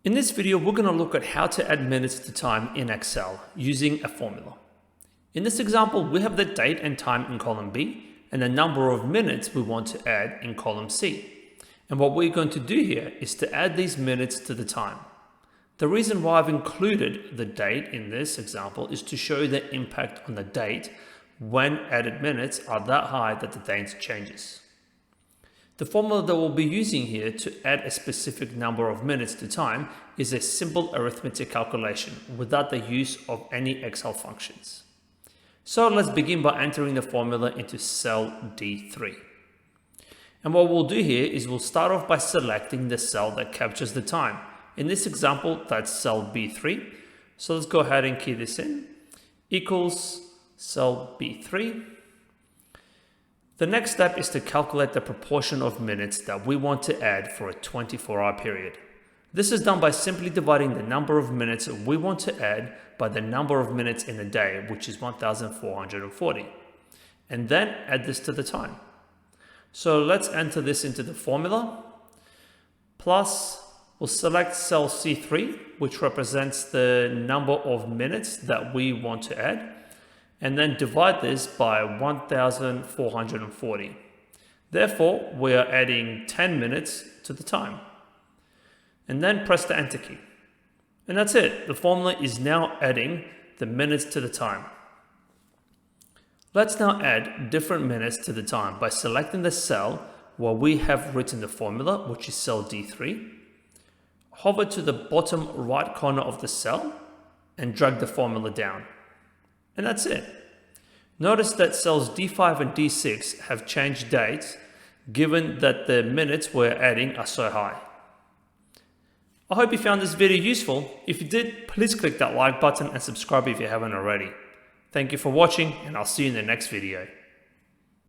In this video, we're going to look at how to add minutes to time in Excel using a formula. In this example, we have the date and time in column B and the number of minutes we want to add in column C. And what we're going to do here is to add these minutes to the time. The reason why I've included the date in this example is to show the impact on the date when added minutes are that high that the date changes. The formula that we'll be using here to add a specific number of minutes to time is a simple arithmetic calculation without the use of any Excel functions. So let's begin by entering the formula into cell D3. And what we'll do here is we'll start off by selecting the cell that captures the time. In this example, that's cell B3. So let's go ahead and key this in, equals cell B3. The next step is to calculate the proportion of minutes that we want to add for a 24-hour period. This is done by simply dividing the number of minutes we want to add by the number of minutes in a day, which is 1,440, and then add this to the time. So let's enter this into the formula, plus we'll select cell C3, which represents the number of minutes that we want to add, and then divide this by 1,440. Therefore, we are adding 10 minutes to the time. And then press the Enter key. And that's it. The formula is now adding the minutes to the time. Let's now add different minutes to the time by selecting the cell where we have written the formula, which is cell D3. Hover to the bottom right corner of the cell and drag the formula down. And that's it. Notice that cells D5 and D6 have changed dates given that the minutes we're adding are so high. I hope you found this video useful. If you did, please click that like button and subscribe if you haven't already. Thank you for watching, and I'll see you in the next video.